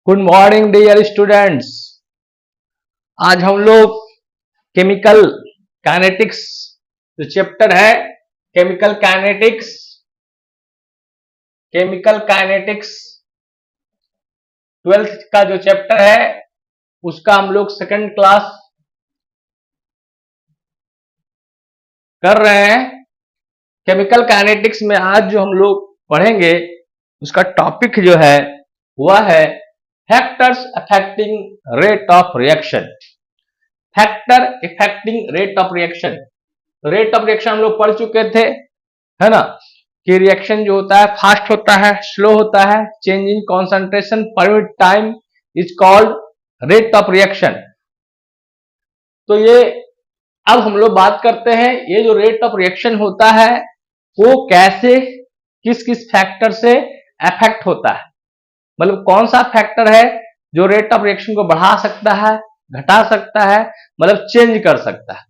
Good morning dear students. आज हम लोग केमिकल काइनेटिक्स जो चैप्टर है केमिकल काइनेटिक्स 12th का जो चैप्टर है उसका हम लोग सेकंड क्लास कर रहे हैं। केमिकल काइनेटिक्स में आज जो हम लोग पढ़ेंगे उसका टॉपिक जो है वह है factors affecting rate of reaction. Factor effecting rate of reaction. तो रेट ऑफ रिएक्शन हम लोग पढ़ चुके थे, है ना, कि रिएक्शन जो होता है फास्ट होता है, स्लो होता है, change in concentration per unit time is called rate of reaction. तो ये अब हम लोग बात करते हैं ये जो रेट ऑफ रिएक्शन होता है वो कैसे किस किस फैक्टर से अफेक्ट होता है, मतलब कौन सा फैक्टर है जो रेट ऑफ रिएक्शन को बढ़ा सकता है, घटा सकता है, मतलब चेंज कर सकता है।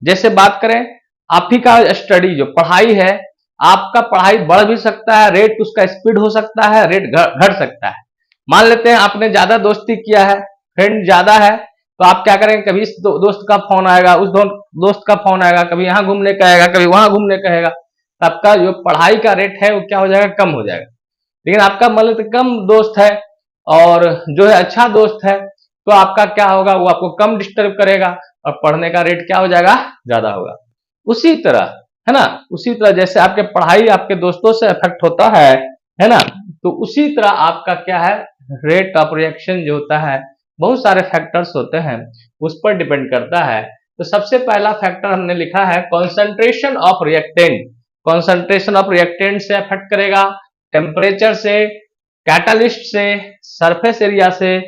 जैसे बात करें आप ही का स्टडी जो पढ़ाई है, आपका पढ़ाई बढ़ भी सकता है, रेट उसका स्पीड हो सकता है, रेट घट सकता है। मान लेते हैं आपने ज्यादा दोस्ती किया है, फ्रेंड ज्यादा है, तो आप क्या करेंगे, कभी इस दोस्त का फोन आएगा, उस दोस्त का फोन आएगा, कभी यहाँ घूमने का आएगा, कभी वहां घूमने का आएगा, तो आपका जो पढ़ाई का रेट है वो क्या हो जाएगा, कम हो जाएगा। लेकिन आपका मतलब कम दोस्त है और जो है अच्छा दोस्त है, तो आपका क्या होगा, वो आपको कम डिस्टर्ब करेगा और पढ़ने का रेट क्या हो जाएगा, ज्यादा होगा। उसी तरह है ना, उसी तरह जैसे आपके पढ़ाई आपके दोस्तों से अफेक्ट होता है ना, तो उसी तरह आपका क्या है, रेट ऑफ रिएक्शन जो होता है बहुत सारे फैक्टर्स होते हैं, उस पर डिपेंड करता है। तो सबसे पहला फैक्टर हमने लिखा है concentration of reactant. Concentration of reactant से अफेक्ट करेगा, टेम्परेचर से, कैटालिस्ट से, सरफेस एरिया से,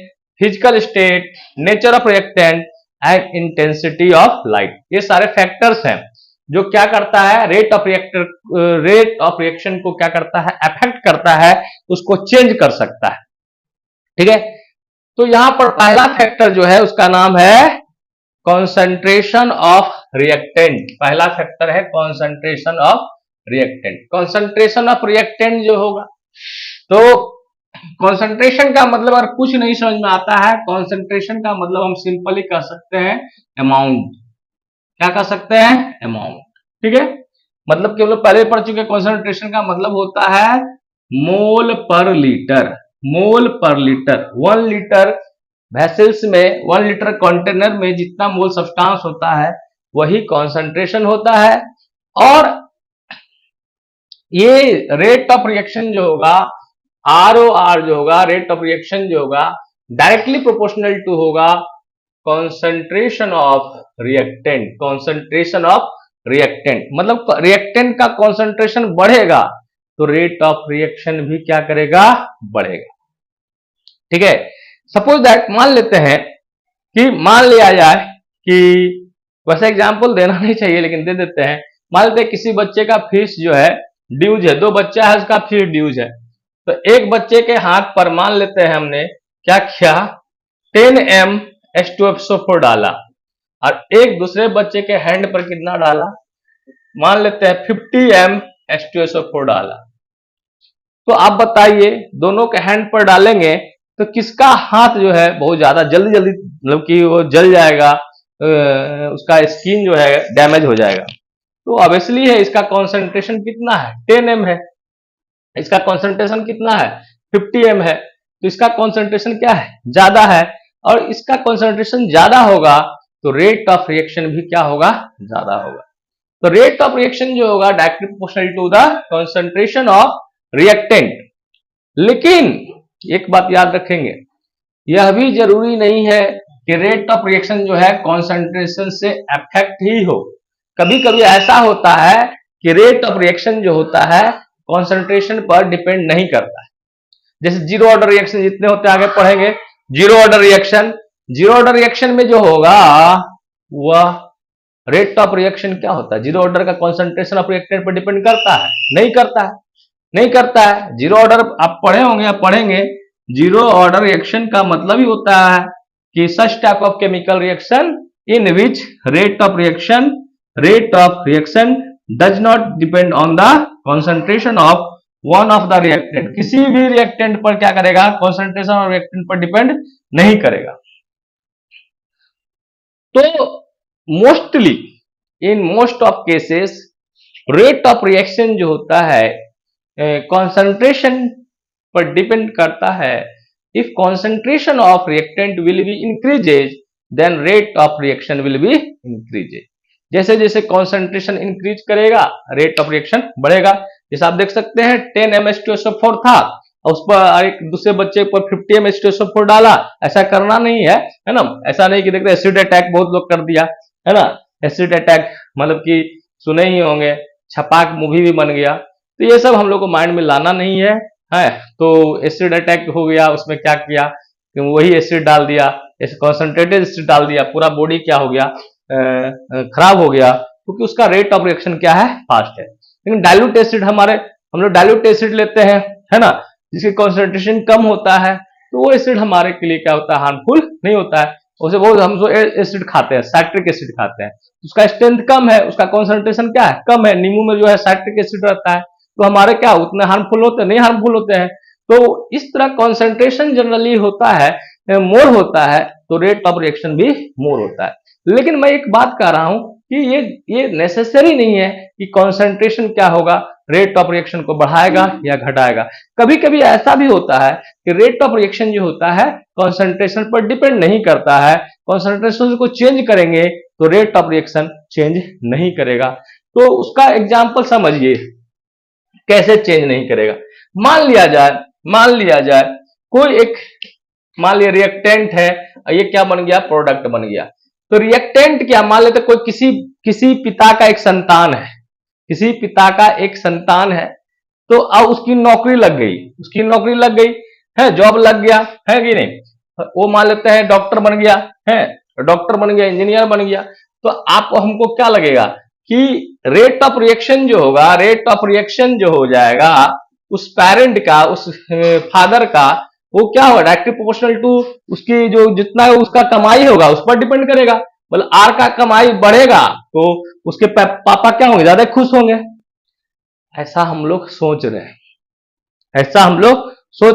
physical state, nature of reactant and intensity of light. ये सारे फैक्टर्स हैं जो क्या करता है, रेट ऑफ रिएक्शन को क्या करता है, अफेक्ट करता है, उसको चेंज कर सकता है। ठीक है, तो यहां पर पहला फैक्टर जो है उसका नाम है कॉन्सेंट्रेशन ऑफ रिएक्टेंट। पहला फैक्टर है concentration of reactant. Concentration of reactant जो होगा, तो कॉन्सेंट्रेशन का मतलब अगर कुछ नहीं समझ में आता है, कॉन्सेंट्रेशन का मतलब हम सिंपली कह सकते हैं अमाउंट। क्या कह सकते हैं, अमाउंट। ठीक है, मतलब कि हम लोग पहले पढ़ चुके, कॉन्सेंट्रेशन का मतलब होता है मोल पर लीटर। मोल पर लीटर, 1 लीटर वेसल्स में, 1 लीटर कंटेनर में जितना मोल सब्सटेंस होता है वही कॉन्सेंट्रेशन होता है। और ये रेट ऑफ रिएक्शन जो होगा, ROR जो होगा, रेट ऑफ रिएक्शन जो होगा, डायरेक्टली प्रोपोर्शनल टू होगा concentration of reactant. Concentration of reactant मतलब रिएक्टेंट का कॉन्सेंट्रेशन बढ़ेगा तो रेट ऑफ रिएक्शन भी क्या करेगा, बढ़ेगा। ठीक है, सपोज दैट मान लेते हैं कि मान लिया जाए कि, वैसे एग्जांपल देना नहीं चाहिए लेकिन दे देते हैं, मान लेते हैं किसी बच्चे का फीस जो है ड्यूज है, 2 बच्चा है उसका फीस ड्यूज है, तो एक बच्चे के हाथ पर मान लेते हैं हमने क्या किया, 10 m H2SO4 डाला, और एक दूसरे बच्चे के हैंड पर कितना डाला, मान लेते हैं 50 m H2SO4 डाला। तो आप बताइए दोनों के हैंड पर डालेंगे तो किसका हाथ जो है बहुत ज्यादा जल्दी जल्दी मतलब कि वो जल जाएगा, उसका स्किन जो है डैमेज हो जाएगा। तो ऑब्वियसली है इसका कॉन्सेंट्रेशन कितना है, 10 m है, इसका कॉन्सेंट्रेशन कितना है, 50 m है, तो इसका कॉन्सेंट्रेशन क्या है, ज्यादा है, और इसका कॉन्सेंट्रेशन ज्यादा होगा तो रेट ऑफ रिएक्शन भी क्या होगा, ज्यादा होगा। तो रेट ऑफ रिएक्शन जो होगा directly proportional to the concentration of reactant. लेकिन एक बात याद रखेंगे, यह भी जरूरी नहीं है कि रेट ऑफ रिएक्शन जो है कॉन्सेंट्रेशन से अफेक्ट ही हो। कभी कभी ऐसा होता है कि रेट ऑफ रिएक्शन जो होता है कॉन्सेंट्रेशन पर डिपेंड नहीं करता है। जैसे जीरो ऑर्डर रिएक्शन जितने होते हैं आगे पढ़ेंगे, जीरो ऑर्डर रिएक्शन में जो होगा वह रेट ऑफ रिएक्शन क्या होता है, जीरो ऑर्डर का कॉन्सेंट्रेशन ऑफ रिएक्टेंट पर डिपेंड करता है, नहीं करता है। जीरो ऑर्डर आप पढ़े होंगे या पढ़ेंगे, जीरो ऑर्डर रिएक्शन का मतलब ही होता है कि such type of chemical reaction in which rate of reaction does not depend on the concentration of one of the reactant, किसी भी रिएक्टेंट पर क्या करेगा, कॉन्सेंट्रेशन ऑफ रिएक्टेंट पर डिपेंड नहीं करेगा। तो mostly in most of cases rate of reaction जो होता है कॉन्सेंट्रेशन पर डिपेंड करता है। If concentration of reactant will be increases then rate of reaction will be increases. जैसे जैसे कॉन्सेंट्रेशन इंक्रीज करेगा रेट ऑफ रिएक्शन बढ़ेगा। जैसे आप देख सकते हैं 10 MH2SO4 था और उस पर एक दूसरे बच्चे पर 50 MH2SO4 डाला, ऐसा करना नहीं है ना। ऐसा नहीं कि देखते एसिड अटैक बहुत लोग कर दिया है ना, एसिड अटैक मतलब कि सुने ही होंगे, छपाक मूवी भी बन गया। तो ये सब हम लोग को माइंड में लाना नहीं है। तो एसिड अटैक हो गया, उसमें क्या किया कि वही एसिड डाल दिया, कॉन्सेंट्रेटेड एसिड डाल दिया, पूरा बॉडी क्या हो गया, खराब हो गया, क्योंकि उसका रेट ऑफ रिएक्शन क्या है, फास्ट है। लेकिन डाइल्यूट एसिड हम लोग डाइल्यूट एसिड लेते हैं है ना, जिसकी कॉन्सेंट्रेशन कम होता है, तो वो एसिड हमारे के लिए क्या होता है, हार्मफुल नहीं होता है। उसे बहुत हम जो एसिड खाते हैं, साइट्रिक एसिड खाते हैं, उसका स्ट्रेंथ कम है, उसका कॉन्सेंट्रेशन क्या है, कम है। नींबू में जो है साइट्रिक एसिड रहता है, तो हमारे क्या उतने हार्मफुल होते हैं, नहीं हार्मफुल होते हैं। तो इस तरह कॉन्सेंट्रेशन जनरली होता है मोर होता है, तो रेट ऑफ रिएक्शन भी मोर होता है। लेकिन मैं एक बात कह रहा हूं कि ये नेसेसरी नहीं है कि कॉन्सेंट्रेशन क्या होगा, रेट ऑफ रिएक्शन को बढ़ाएगा या घटाएगा। कभी कभी ऐसा भी होता है कि रेट ऑफ रिएक्शन जो होता है कॉन्सेंट्रेशन पर डिपेंड नहीं करता है, कॉन्सेंट्रेशन को चेंज करेंगे तो रेट ऑफ रिएक्शन चेंज नहीं करेगा। तो उसका एग्जाम्पल समझिए कैसे चेंज नहीं करेगा। मान लिया जाए कोई एक, मान लिया रिएक्टेंट है, ये क्या बन गया, प्रोडक्ट बन गया। तो रिएक्टेंट क्या, मान लेते कोई किसी पिता का एक संतान है, किसी पिता का एक संतान है, तो अब उसकी नौकरी लग गई है, जॉब लग गया है कि नहीं, वो मान लेते हैं डॉक्टर बन गया है, इंजीनियर बन गया। तो आप हमको क्या लगेगा कि रेट ऑफ रिएक्शन जो होगा, रेट ऑफ रिएक्शन जो हो जाएगा उस पेरेंट का, उस फादर का, वो क्या होगा, डायरेक्टली प्रोपोर्शनल टू उसकी जो जितना उसका कमाई होगा उस पर डिपेंड करेगा। मतलब आर का कमाई बढ़ेगा तो उसके पापा क्या होंगे, ज्यादा खुश होंगे। ऐसा हम लोग सोच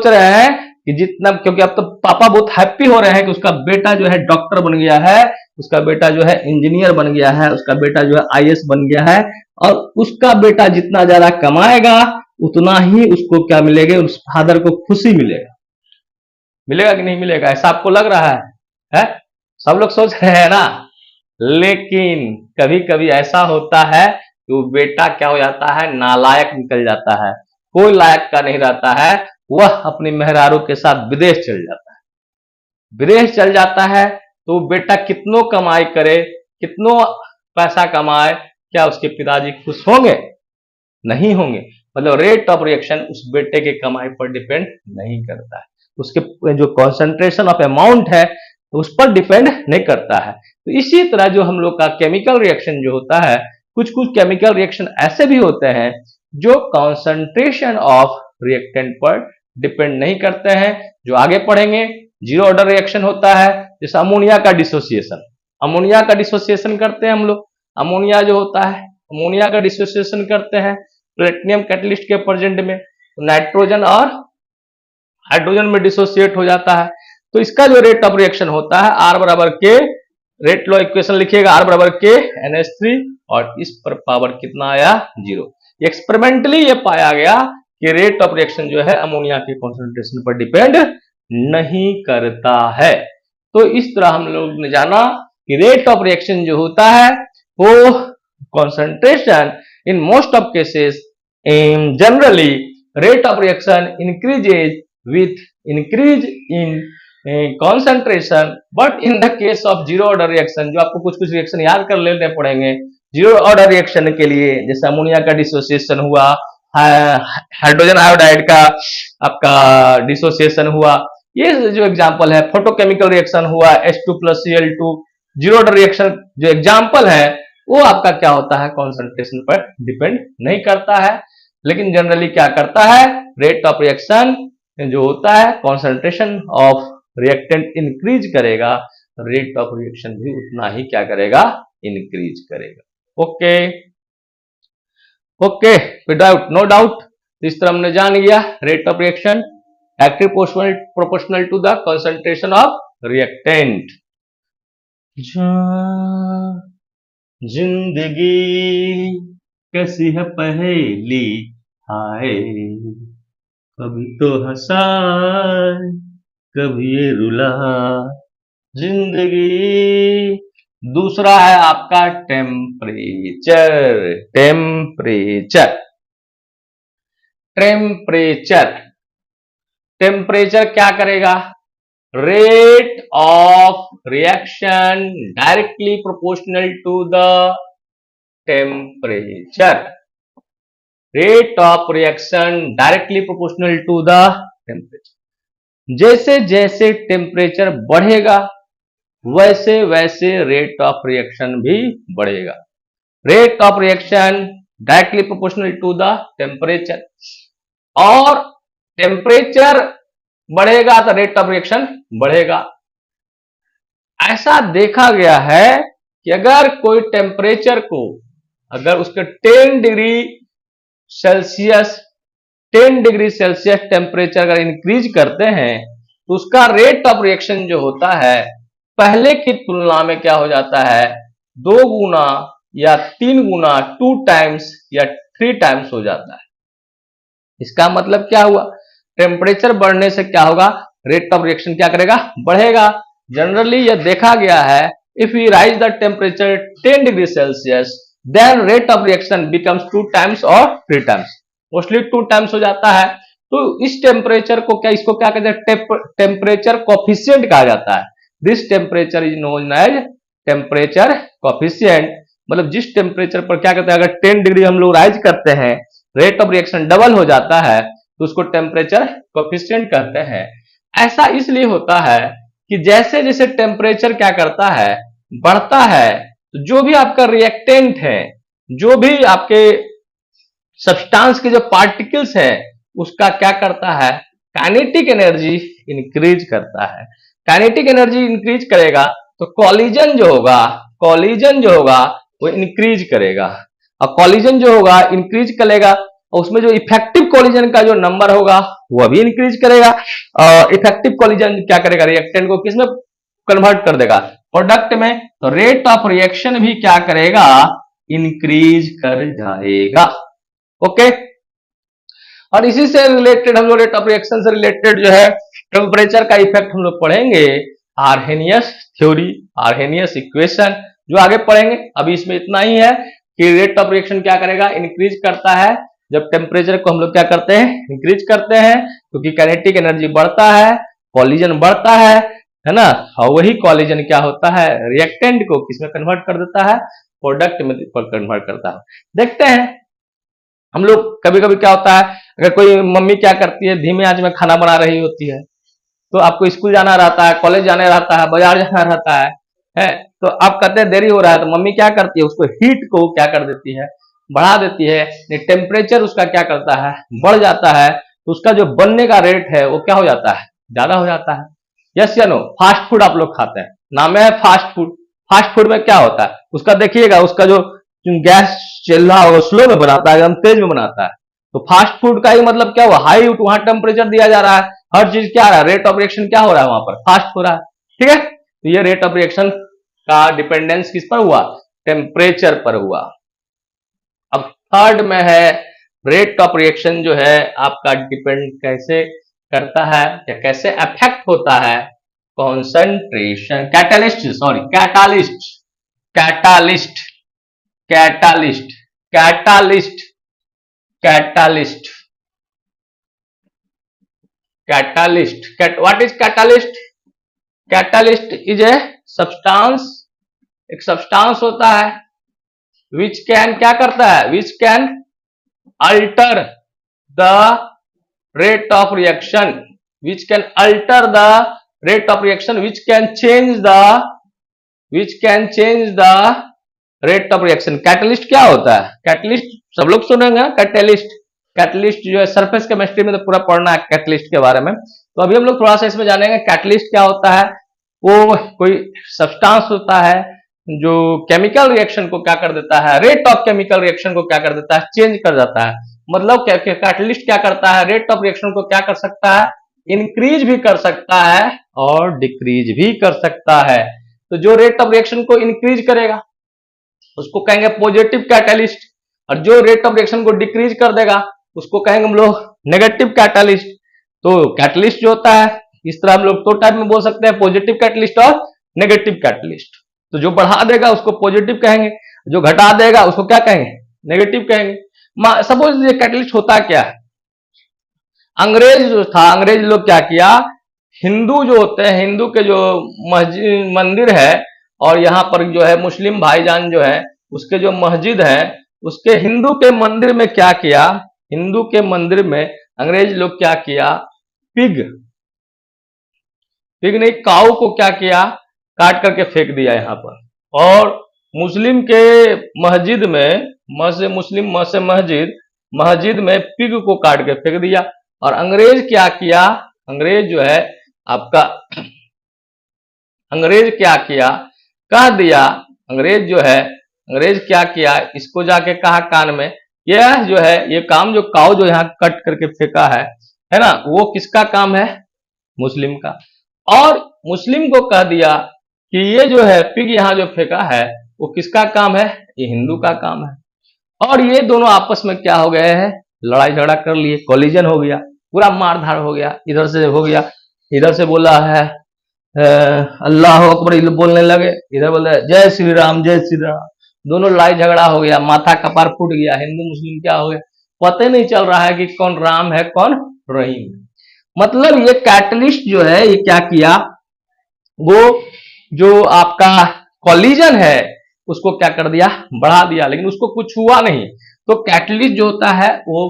रहे हैं कि जितना, क्योंकि अब तो पापा बहुत हैप्पी हो रहे हैं कि उसका बेटा जो है डॉक्टर बन गया है, उसका बेटा जो है इंजीनियर बन गया है, उसका बेटा जो है आईएएस बन गया है, और उसका बेटा जितना ज्यादा कमाएगा उतना ही उसको क्या मिलेगा, उस फादर को खुशी मिलेगा कि नहीं मिलेगा, ऐसा आपको लग रहा है? सब लोग सोच रहे हैं ना। लेकिन कभी कभी ऐसा होता है कि वो बेटा क्या हो जाता है, नालायक निकल जाता है, कोई लायक का नहीं रहता है, वह अपनी मेहरारू के साथ विदेश चल जाता है। तो बेटा कितनों कमाई करे, कितनों पैसा कमाए, क्या उसके पिताजी खुश होंगे? नहीं होंगे। मतलब रेट ऑफ रिएक्शन उस बेटे के कमाई पर डिपेंड नहीं करता है, उसके जो कॉन्सेंट्रेशन ऑफ अमाउंट है उस पर डिपेंड नहीं करता है। तो इसी तरह जो हम लोग का केमिकल रिएक्शन जो होता है, कुछ केमिकल रिएक्शन ऐसे भी होते हैं जो कॉन्सेंट्रेशन ऑफ रिएक्टेंट पर डिपेंड नहीं करते हैं, जो आगे पढ़ेंगे। जीरो ऑर्डर रिएक्शन होता है, जैसे अमोनिया का डिसोसिएशन करते हैं हम लोग। अमोनिया जो होता है, अमोनिया का डिसोसिएशन करते हैं प्लेटिनियम कैटलिस्ट के प्रेजेंट में, नाइट्रोजन और हाइड्रोजन में डिसोसिएट हो जाता है। तो इसका जो रेट ऑफ रिएक्शन होता है आर बराबर के, रेट लॉ इक्वेशन लिखिएगा, आर बराबर के NH3, और इस पर पावर कितना आया, 0। एक्सपेरिमेंटली ये पाया गया कि रेट ऑफ रिएक्शन जो है अमोनिया के कॉन्सेंट्रेशन पर डिपेंड नहीं करता है। तो इस तरह हम लोग ने जाना कि रेट ऑफ रिएक्शन जो होता है वो concentration in most of cases, generally rate of reaction increases with increase in concentration, but in the case of zero order reaction, जो आपको कुछ रिएक्शन याद कर लेने पड़ेंगे जीरो ऑर्डर रिएक्शन के लिए, जैसे अमोनिया का डिसोसिएशन हुआ, हाइड्रोजन आयोडाइड का आपका डिसोसिएशन हुआ, ये जो एग्जांपल है, फोटोकेमिकल रिएक्शन हुआ H2+Cl2, जीरो ऑर्डर रिएक्शन जो एग्जांपल है वो आपका क्या होता है, कॉन्सेंट्रेशन पर डिपेंड नहीं करता है। लेकिन जनरली क्या करता है, रेट ऑफ रिएक्शन जो होता है, कॉन्सेंट्रेशन ऑफ रिएक्टेंट इंक्रीज करेगा, रेट ऑफ रिएक्शन भी उतना ही क्या करेगा, इंक्रीज करेगा। Okay, without no doubt. इस तरह हमने जान लिया rate of reaction active proportional to the concentration of reactant. जिंदगी कैसी है पहेली, हाय कभी तो हंसाए कभी ये रुला जिंदगी। दूसरा है आपका टेम्परेचर। टेम्परेचर टेम्परेचर टेम्परेचर क्या करेगा? Rate of reaction directly proportional to the temperature. Rate of reaction directly proportional to the temperature. जैसे जैसे टेम्परेचर बढ़ेगा वैसे वैसे रेट ऑफ रिएक्शन भी बढ़ेगा। Rate of reaction directly proportional to the temperature, और टेम्परेचर बढ़ेगा तो रेट ऑफ रिएक्शन बढ़ेगा। ऐसा देखा गया है कि अगर कोई टेम्परेचर को, अगर उसके 10 डिग्री सेल्सियस टेम्परेचर अगर इंक्रीज करते हैं तो उसका रेट ऑफ रिएक्शन जो होता है पहले की तुलना में क्या हो जाता है? 2 गुना या 3 गुना, 2 टाइम्स या 3 टाइम्स हो जाता है। इसका मतलब क्या हुआ? टेम्परेचर बढ़ने से क्या होगा? रेट ऑफ रिएक्शन क्या करेगा? बढ़ेगा। जनरली यह देखा गया है, if we rise the temperature 10 degree Celsius then rate of reaction becomes 2 times और 3 टाइम्स, मोस्टली 2 टाइम्स हो जाता है। तो इस टेम्परेचर को क्या, इसको क्या कहते हैं? टेम्परेचर कोफिशिएंट कहा जाता है। This temperature is known as temperature coefficient. मतलब जिस टेम्परेचर पर क्या कहते हैं, अगर 10 डिग्री हम लोग राइज करते हैं, रेट ऑफ रिएक्शन डबल हो जाता है, तो उसको टेम्परेचर कोफिशिएंट कहते हैं। ऐसा इसलिए होता है कि जैसे जैसे टेम्परेचर क्या करता है, बढ़ता है, तो जो भी आपका रिएक्टेंट है, जो भी आपके सब्सटेंस के जो पार्टिकल्स है, उसका क्या करता है? काइनेटिक एनर्जी इंक्रीज करता है। काइनेटिक एनर्जी इंक्रीज करेगा तो कॉलिजन जो होगा वो इंक्रीज करेगा, और कॉलिजन जो होगा इंक्रीज करेगा, उसमें जो इफेक्टिव कॉलिजन का जो नंबर होगा वह भी इंक्रीज करेगा। इफेक्टिव कॉलिजन क्या करेगा? रिएक्टेंट को किसमें कन्वर्ट कर देगा? प्रोडक्ट में। तो रेट ऑफ रिएक्शन भी क्या करेगा? इंक्रीज कर जाएगा। ओके, और इसी से रिलेटेड हम लोग रेट ऑफ रिएक्शन से रिलेटेड जो है टेम्परेचर का इफेक्ट हम लोग पढ़ेंगे आर्हेनियस थ्योरी, आर्हेनियस इक्वेशन, जो आगे पढ़ेंगे। अभी इसमें इतना ही है कि रेट ऑफ रिएक्शन क्या करेगा? इंक्रीज करता है जब टेम्परेचर को हम लोग क्या करते हैं? इंक्रीज करते हैं, क्योंकि काइनेटिक एनर्जी बढ़ता है, कॉलिजन बढ़ता है ना। और वही कॉलिजन क्या होता है? रिएक्टेंट को किसमें कन्वर्ट कर देता है? प्रोडक्ट में कन्वर्ट करता है। देखते हैं हम लोग कभी कभी क्या होता है, अगर कोई मम्मी क्या करती है, धीमे आंच में खाना बना रही होती है, तो आपको स्कूल जाना रहता है, कॉलेज जाना रहता है, बाजार जाना रहता है, तो आप कहते हैं देरी हो रहा है, तो मम्मी क्या करती है? उसको हीट को क्या कर देती है? बढ़ा देती है। टेम्परेचर उसका क्या करता है? बढ़ जाता है, तो उसका जो बनने का रेट है वो क्या हो जाता है? ज्यादा हो जाता है। यस या नो? फास्ट फूड आप लोग खाते हैं, नाम है फास्ट फूड। फास्ट फूड में क्या होता है? उसका देखिएगा, उसका जो गैस चल रहा है स्लो में बनाता है, एकदम तेज में बनाता है। तो फास्ट फूड का ही मतलब क्या हुआ? हाई, वहां टेम्परेचर दिया जा रहा है, हर चीज क्या आ रहा है? रेट ऑफ रिएक्शन क्या हो रहा है? वहां पर फास्ट हो रहा है। ठीक है, तो ये रेट ऑफ रिएक्शन का डिपेंडेंस किस पर हुआ? टेम्परेचर पर हुआ। अब थर्ड में है रेट ऑफ रिएक्शन जो है आपका डिपेंड कैसे करता है या कैसे अफेक्ट होता है? Concentration, catalyst, sorry catalyst, catalyst, catalyst, catalyst, catalyst, catalyst. What is catalyst? Catalyst is a substance, एक सब्सटेंस होता है विच कैन क्या करता है? Which can alter the rate of reaction, which can alter the rate of reaction, which can change the rate of reaction. Catalyst क्या होता है? Catalyst सब लोग सुनेंगे ना, कैटलिस्ट। कैटलिस्ट जो है सरफेस केमिस्ट्री में तो पूरा पढ़ना है कैटलिस्ट के बारे में, तो अभी हम लोग थोड़ा सा इसमें जानेंगे कैटलिस्ट क्या होता है। वो कोई सब्सटेंस होता है जो केमिकल रिएक्शन को क्या कर देता है? रेट ऑफ केमिकल रिएक्शन को क्या कर देता है? चेंज कर जाता है। मतलब कैटलिस्ट क्या करता है, रेट ऑफ रिएक्शन को क्या कर सकता है, इंक्रीज भी कर सकता है और डिक्रीज भी कर सकता है। तो जो रेट ऑफ रिएक्शन को इंक्रीज करेगा उसको कहेंगे पॉजिटिव कैटलिस्ट, और जो रेट ऑफ रिएक्शन को डिक्रीज कर देगा उसको कहेंगे हम लोग नेगेटिव कैटलिस्ट। तो कैटलिस्ट जो होता है इस तरह हम लोग दो टाइप में बोल सकते हैं, पॉजिटिव कैटलिस्ट और नेगेटिव कैटलिस्ट। तो जो बढ़ा देगा उसको पॉजिटिव कहेंगे, जो घटा देगा उसको क्या कहेंगे, नेगेटिव कहेंगे। सपोज ये कैटलिस्ट होता क्या है, अंग्रेज जो था, अंग्रेज लोग क्या किया, हिंदू जो होते हैं, हिंदू के जो मस्जिद मंदिर है और यहाँ पर जो है मुस्लिम भाईजान जो है उसके जो मस्जिद है, उसके हिंदू के मंदिर में क्या किया, हिंदू के मंदिर में अंग्रेज लोग क्या किया, पिग नहीं काऊ को क्या किया, काट करके फेंक दिया यहाँ पर। और मुस्लिम के मस्जिद में मस्जिद में पिग को काट के फेंक दिया। और अंग्रेज क्या किया, अंग्रेज जो है आपका, अंग्रेज क्या किया, कह दिया, अंग्रेज जो है, अंग्रेज क्या किया, इसको जाके कहा कान में, यह जो है ये काम जो काऊ जो यहाँ कट करके फेंका है ना, वो किसका काम है, मुस्लिम का। और मुस्लिम को कह दिया कि ये जो है पिग यहाँ जो फेंका है वो किसका काम है, ये हिंदू का काम है। और ये दोनों आपस में क्या हो गए हैं, लड़ाई झगड़ा कर लिए, कोलिजन हो गया, पूरा मारधाड़ हो गया, इधर से हो गया, इधर से बोला है अल्लाह अकबर बोलने लगे, इधर बोल रहे जय श्री राम जय श्री राम, दोनों लड़ाई झगड़ा हो गया, माथा कपार फूट गया, हिंदू मुस्लिम क्या हो गया, पता ही नहीं चल रहा है कि कौन राम है कौन रहीम है। मतलब ये कैटलिस्ट जो है ये क्या किया, वो जो आपका कॉलिजन है उसको क्या कर दिया, बढ़ा दिया, लेकिन उसको कुछ हुआ नहीं। तो कैटलिस्ट जो होता है वो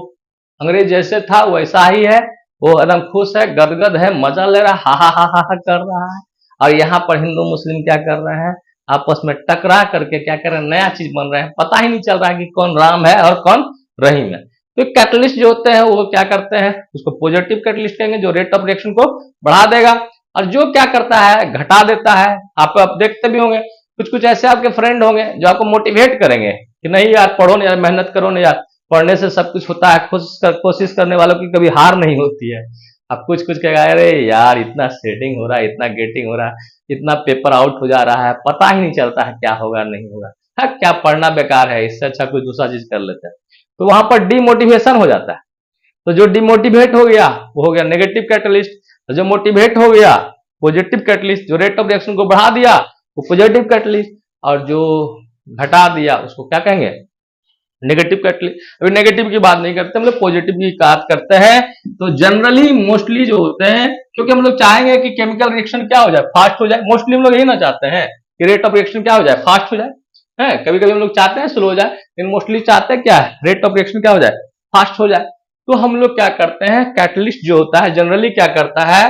अंग्रेज जैसे था वैसा ही है, वो एकदम खुश है, गदगद है, मजा ले रहा है, हा कर रहा है। और यहाँ पर हिंदू मुस्लिम क्या कर रहे हैं, आपस में टकरा करके क्या कर रहे हैं, नया चीज बन रहे हैं, पता ही नहीं चल रहा है कि कौन राम है और कौन रहीम है। तो कैटलिस्ट जो होते हैं वो क्या करते हैं, उसको पॉजिटिव कैटलिस्ट कहेंगे, जो रेट ऑफ रिएक्शन को बढ़ा देगा। और जो क्या करता है, घटा देता है। आप देखते भी होंगे कुछ ऐसे आपके फ्रेंड होंगे जो आपको मोटिवेट करेंगे कि नहीं यार पढ़ो ना यार, मेहनत करो ना यार, पढ़ने से सब कुछ होता है, कोशिश करने वालों की कभी हार नहीं होती है। अब कुछ कहेगा अरे यार इतना सेटिंग हो रहा है, इतना गेटिंग हो रहा है, इतना पेपर आउट हो जा रहा है, पता ही नहीं चलता है क्या होगा नहीं होगा, है क्या पढ़ना बेकार है, इससे अच्छा कोई दूसरा चीज कर लेते हैं। तो वहां पर डिमोटिवेशन हो जाता है। तो जो डिमोटिवेट हो गया वो हो गया नेगेटिव कैटलिस्ट, जो मोटिवेट हो गया पॉजिटिव कैटलिस्ट, जो रेट ऑफ रिएक्शन को बढ़ा दिया वो पॉजिटिव कैटलिस्ट, और जो घटा दिया उसको क्या कहेंगे, नेगेटिव कैटलिस्ट। अभी नेगेटिव की बात नहीं करते हम लोग, पॉजिटिव की बात करते हैं। तो जनरली मोस्टली जो होते हैं, क्योंकि हम लोग चाहेंगे कि केमिकल रिएक्शन क्या हो जाए, फास्ट हो जाए, मोस्टली हम लोग यही ना चाहते हैं कि रेट ऑफ रिएक्शन क्या हो जाए, फास्ट हो जाए, है कभी कभी हम लोग चाहते हैं स्लो हो जाए, लेकिन मोस्टली चाहते हैं क्या है, रेट ऑफ रिएक्शन क्या हो जाए, फास्ट हो जाए। तो हम लोग क्या करते हैं, कैटलिस्ट जो होता है जनरली क्या करता है,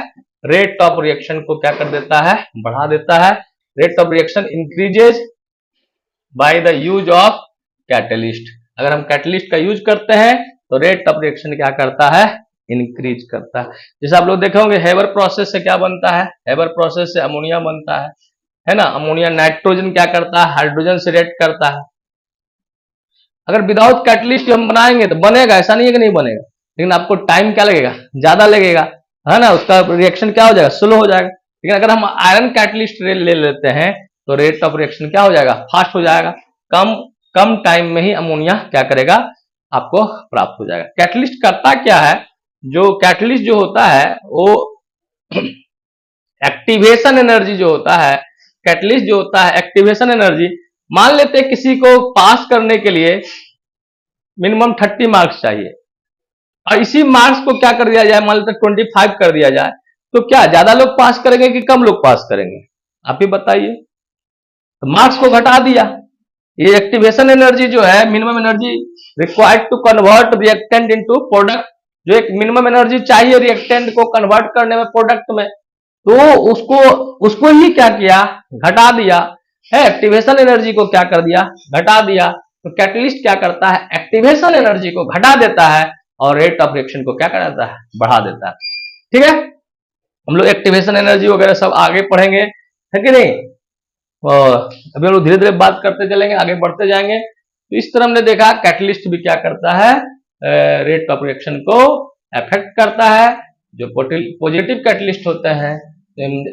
रेट ऑफ रिएक्शन को क्या कर देता है, बढ़ा देता है। Rate of reaction increases by the use of catalyst. अगर हम कैटलिस्ट का यूज करते हैं तो रेट ऑफ रिएक्शन क्या करता है, इंक्रीज करता है। जैसे आप लोग देखे होंगे हेबर प्रोसेस से क्या बनता है, हेबर प्रोसेस से अमोनिया बनता है ना, अमोनिया नाइट्रोजन क्या करता है, हाइड्रोजन से रिएक्ट करता है। अगर विदाउट कैटलिस्ट हम बनाएंगे तो बनेगा, ऐसा नहीं है कि नहीं बनेगा, लेकिन आपको टाइम क्या लगेगा, ज्यादा लगेगा, है ना, उसका रिएक्शन क्या हो जाएगा, स्लो हो जाएगा। लेकिन अगर हम आयरन कैटलिस्ट ले लेते हैं तो रेट ऑफ रिएक्शन क्या हो जाएगा, फास्ट हो जाएगा, कम टाइम में ही अमोनिया क्या करेगा, आपको प्राप्त हो जाएगा। कैटलिस्ट करता क्या है, जो कैटलिस्ट जो होता है वो एक्टिवेशन एनर्जी जो होता है, कैटलिस्ट जो होता है एक्टिवेशन एनर्जी, मान लेते हैं किसी को पास करने के लिए मिनिमम 30 मार्क्स चाहिए, और इसी मार्क्स को क्या कर दिया जाए, मान लेते 25 कर दिया जाए, तो क्या ज्यादा लोग पास करेंगे कि कम लोग पास करेंगे, आप ही बताइए। तो मार्क्स को घटा दिया। ये एक्टिवेशन एनर्जी जो है, minimum energy required to convert reactant into product, जो एक मिनिमम एनर्जी चाहिए रिएक्टेंट को कन्वर्ट करने में प्रोडक्ट में, तो उसको ही क्या किया, घटा दिया है। एक्टिवेशन एनर्जी को क्या कर दिया, घटा दिया। तो कैटलिस्ट क्या करता है, एक्टिवेशन एनर्जी को घटा देता है और रेट ऑफ रिएक्शन को क्या कर देता है, बढ़ा देता है। ठीक है, हम लोग एक्टिवेशन एनर्जी वगैरह सब आगे पढ़ेंगे, है कि नहीं। और अभी हम लोग धीरे धीरे बात करते चलेंगे, आगे बढ़ते जाएंगे। तो इस तरह हमने देखा कैटलिस्ट भी क्या करता है, रेट ऑफ रिएक्शन को अफेक्ट करता है। जो पॉजिटिव कैटलिस्ट होते हैं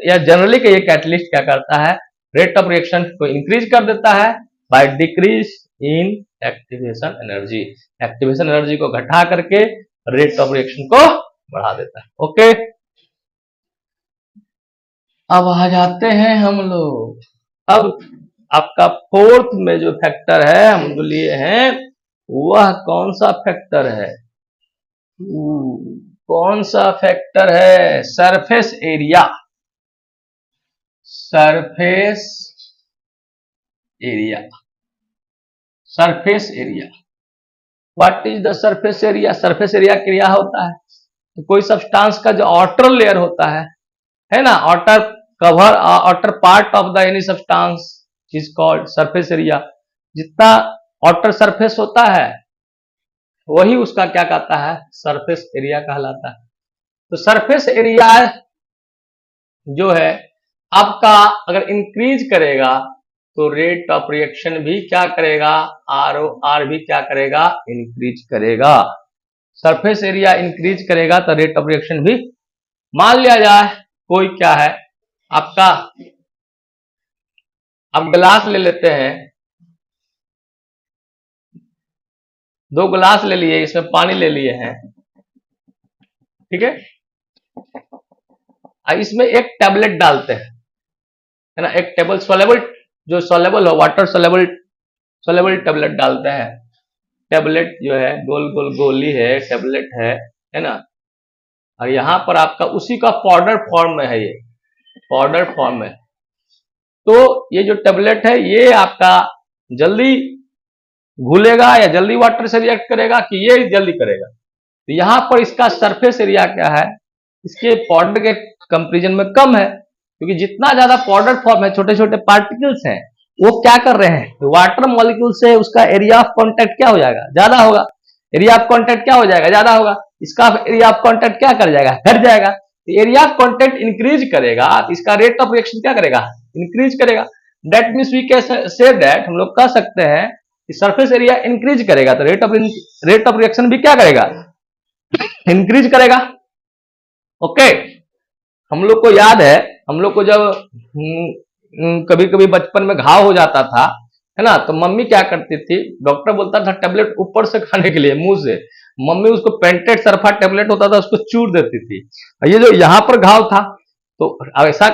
या जनरली के ये कैटलिस्ट क्या करता है, रेट ऑफ रिएक्शन को इंक्रीज कर देता है by decrease in activation energy. Activation energy को घटा करके रेट ऑफ रिएक्शन को बढ़ा देता है। ओके, अब आ जाते हैं हम लोग, अब आपका फोर्थ में जो फैक्टर है हम जो लिए हैं वह कौन सा फैक्टर है? कौन सा फैक्टर है? Surface area. Surface area, surface area. What is the surface area? Surface area क्या होता है? तो कोई सब्सटेंस का जो आउटर लेयर होता है ना, outer cover, outer part of the any substance is called surface area. जितना आउटर सरफेस होता है वही उसका क्या कहता है, सरफेस एरिया कहलाता है। तो सरफेस एरिया जो है आपका अगर इंक्रीज करेगा तो रेट ऑफ रिएक्शन भी क्या करेगा, आर भी क्या करेगा, इंक्रीज करेगा। सरफेस एरिया इंक्रीज करेगा तो रेट ऑफ रिएक्शन भी। मान लिया जाए कोई क्या है आपका, अब गिलास ले लेते हैं, 2 गिलास ले लिए, इसमें पानी ले लिए हैं, ठीक है, इसमें एक टैबलेट डालते हैं, है ना, एक टेबल सोलेबल, जो सोलेबल हो, वाटर सोलेबल टैबलेट डालते हैं। टैबलेट जो है गोल गोल गोली है, टैबलेट है ना, और यहां पर आपका उसी का पाउडर फॉर्म में है, ये पाउडर फॉर्म में। तो ये जो टैबलेट है ये आपका जल्दी घुलेगा या जल्दी वाटर से रिएक्ट करेगा कि ये जल्दी करेगा? तो यहां पर इसका सरफेस एरिया क्या है, इसके पाउडर के कंपेरिजन में कम है, क्योंकि जितना ज्यादा पाउडर फॉर्म है, छोटे छोटे पार्टिकल्स हैं, वो क्या कर रहे हैं, तो वाटर मॉलिक्यूल से उसका एरिया ऑफ कॉन्टेक्ट क्या हो जाएगा, ज्यादा होगा। एरिया ऑफ कॉन्टेक्ट क्या हो जाएगा, ज्यादा होगा। इसका एरिया ऑफ कॉन्टेक्ट क्या कर जाएगा, घट जाएगा। एरिया ऑफ कॉन्टेक्ट इंक्रीज करेगा तो इसका रेट ऑफ रिएक्शन क्या करेगा, इंक्रीज करेगा। That means we can say that, हम लोग कह सकते हैं कि सरफेस एरिया इंक्रीज करेगा तो रेट ऑफ रिएक्शन भी क्या करेगा, इंक्रीज करेगा। ओके, हम लोग को याद है, हम लोग को जब कभी कभी बचपन में घाव हो जाता था, है ना, तो मम्मी क्या करती थी, डॉक्टर बोलता था टैबलेट ऊपर से खाने के लिए मुंह से, मम्मी उसको पेंटेड सरफा टैबलेट होता था उसको चूर देती थी। ये जो यहाँ पर घाव था तो ऐसा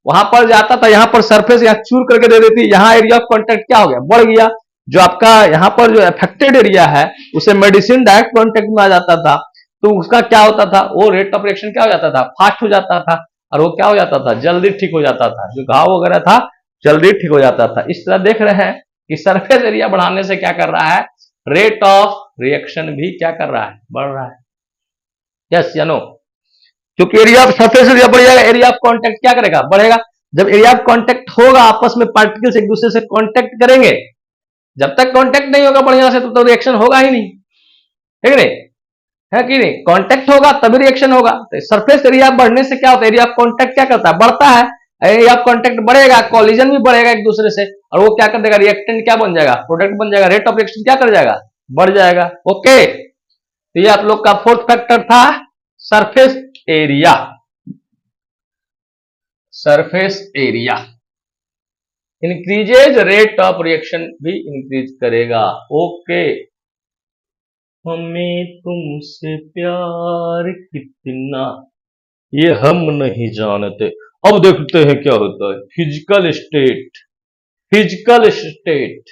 वहां पर जाता था, यहाँ पर सरफेस यहाँ चूर करके दे देती, यहाँ एरिया ऑफ कॉन्टेक्ट क्या हो गया, बढ़ गया। जो आपका यहाँ पर जो अफेक्टेड एरिया है उसे मेडिसिन डायरेक्ट कॉन्टेक्ट में आ जाता था, तो उसका क्या होता था, वो रेट ऑफ रिएक्शन क्या हो जाता था, फास्ट हो जाता था, और वो क्या हो जाता था, जल्दी ठीक हो जाता था। जो घाव वगैरह था जल्दी ठीक हो जाता था। इस तरह देख रहे हैं कि सरफेस एरिया बढ़ाने से क्या कर रहा है, रेट ऑफ रिएक्शन भी क्या कर रहा है, बढ़ रहा है। यस या नो? क्योंकि एरिया ऑफ सरफेस एरिया बढ़ जाएगा, एरिया ऑफ कॉन्टेक्ट क्या करेगा, बढ़ेगा। जब एरिया ऑफ कॉन्टेक्ट होगा, आपस में पार्टिकल्स एक दूसरे से कॉन्टेक्ट करेंगे, जब तक कॉन्टेक्ट नहीं होगा बढ़िया से तो रिएक्शन होगा ही नहीं, ठीक नहीं है कि नहीं? कांटेक्ट होगा तभी रिएक्शन होगा। तो सरफेस एरिया बढ़ने से क्या होता है, एरिया ऑफ कांटेक्ट क्या करता है, बढ़ता है। एरिया ऑफ कांटेक्ट बढ़ेगा, कॉलिजन भी बढ़ेगा एक दूसरे से, और वो क्या कर देगा, रिएक्टेंट क्या बन जाएगा, प्रोडक्ट बन जाएगा, रेट ऑफ रिएक्शन क्या कर जाएगा, बढ़ जाएगा। ओके, तो ये आप लोग का फोर्थ फैक्टर था surface area. Surface area increases rate of reaction भी इंक्रीज करेगा। ओके, हमें तुमसे प्यार कितना ये हम नहीं जानते। अब देखते हैं क्या होता है। Physical state, physical state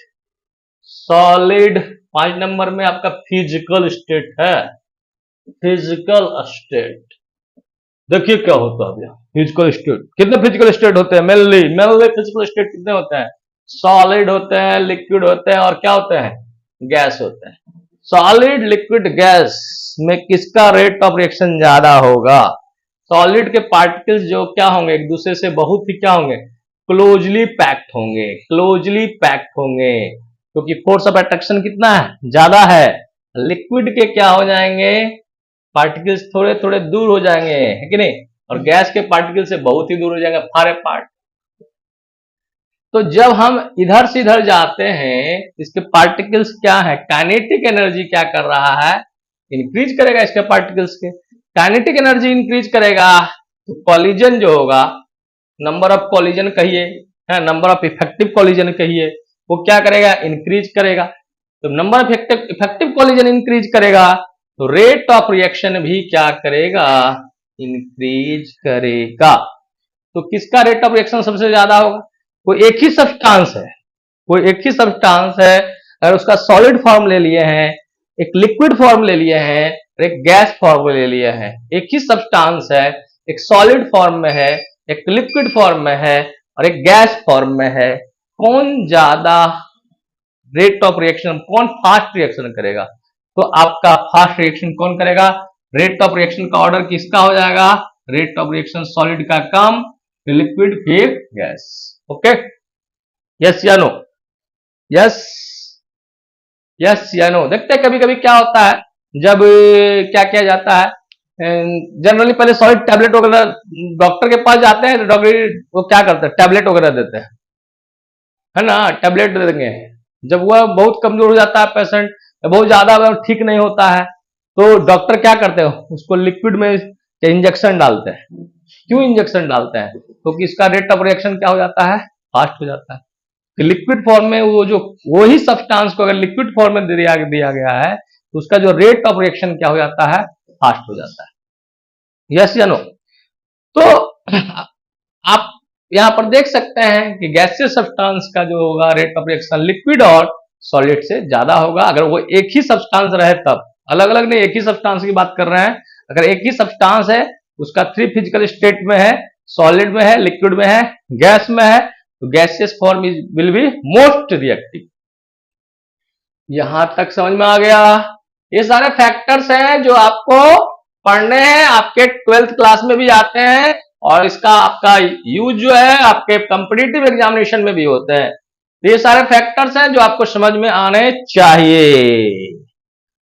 solid, 5 number में आपका फिजिकल स्टेट है। फिजिकल स्टेट देखिए क्या होता है भैया, फिजिकल स्टेट। कितने फिजिकल स्टेट होते हैं, मेनली फिजिकल स्टेट कितने होते हैं, सॉलिड होते हैं, लिक्विड होते हैं, और क्या होते हैं, गैस होते हैं। सॉलिड, लिक्विड, गैस में किसका रेट ऑफ रिएक्शन ज्यादा होगा? सॉलिड के पार्टिकल्स जो क्या होंगे, एक दूसरे से बहुत ही क्या होंगे, क्लोजली पैक्ड होंगे, क्लोजली पैक्ड होंगे, क्योंकि फोर्स ऑफ अट्रैक्शन कितना है, ज्यादा है। लिक्विड के क्या हो जाएंगे, पार्टिकल्स थोड़े थोड़े दूर हो जाएंगे, है कि नहीं, और गैस के पार्टिकल से बहुत ही दूर हो जाएंगे, फार अपार्ट। तो जब हम इधर से इधर जाते हैं, इसके पार्टिकल्स क्या है, काइनेटिक एनर्जी क्या कर रहा है, इंक्रीज करेगा इसके पार्टिकल्स के। काइनेटिक एनर्जी इंक्रीज करेगा तो कॉलिजन जो होगा, नंबर ऑफ कॉलिजन कहिए, है नंबर ऑफ इफेक्टिव कॉलिजन कहिए, वो क्या करेगा, इंक्रीज करेगा। तो number of effective collision increase करेगा तो रेट ऑफ रिएक्शन भी क्या करेगा, इंक्रीज करेगा। तो किसका रेट ऑफ रिएक्शन सबसे ज्यादा होगा? कोई एक ही सब्सटेंस है, कोई एक ही सब्सटेंस है, अगर उसका सॉलिड फॉर्म ले लिए हैं, एक लिक्विड फॉर्म ले लिए हैं और एक गैस फॉर्म ले लिए हैं, एक ही सब्सटेंस है, एक सॉलिड फॉर्म में है, एक लिक्विड फॉर्म में है और एक गैस फॉर्म में है, कौन ज्यादा रेट ऑफ रिएक्शन, कौन फास्ट रिएक्शन करेगा? तो आपका फास्ट रिएक्शन कौन करेगा? रेट ऑफ रिएक्शन का ऑर्डर किसका हो जाएगा? रेट ऑफ रिएक्शन सॉलिड का कम, फिर लिक्विड, फिर गैस। ओके, यस या नो? यस, यस या नो? देखते हैं कभी कभी क्या होता है, जब क्या किया जाता है, जनरली पहले सॉलिड टैबलेट वगैरह डॉक्टर के पास जाते हैं तो डॉक्टर वो क्या करते हैं, टैबलेट वगैरह देते हैं, है ना, टैबलेट दे देंगे। जब वह बहुत कमजोर हो जाता है पेशेंट, बहुत ज्यादा ठीक नहीं होता है, तो डॉक्टर क्या करते हैं, उसको लिक्विड में इंजेक्शन डालते हैं। क्यों इंजेक्शन डालते हैं? क्योंकि इसका रेट ऑफ रिएक्शन क्या हो जाता है, फास्ट हो जाता है। कि लिक्विड फॉर्म में वो जो वही सब्सटेंस को अगर लिक्विड फॉर्म में दिया गया है तो उसका जो रेट ऑफ रिएक्शन क्या हो जाता है, फास्ट हो जाता है। यस या नो? तो आप यहां पर देख सकते हैं कि गैसियस सब्सटेंस का जो होगा रेट ऑफ रिएक्शन लिक्विड और सॉलिड से ज्यादा होगा। अगर वो एक ही सब्सटेंस रहे तब, अलग अलग नहीं, एक ही सब्सटेंस की बात कर रहे हैं। अगर एक ही सब्सटेंस है, उसका 3 फिजिकल स्टेट में है, सॉलिड में है, लिक्विड में है, गैस में है, तो gaseous form will be most reactive. यहां तक समझ में आ गया? ये सारे फैक्टर्स हैं जो आपको पढ़ने हैं, आपके 12th क्लास में भी आते हैं और इसका आपका यूज जो है आपके कॉम्पिटिटिव एग्जामिनेशन में भी होते हैं। ये सारे फैक्टर्स हैं जो आपको समझ में आने चाहिए।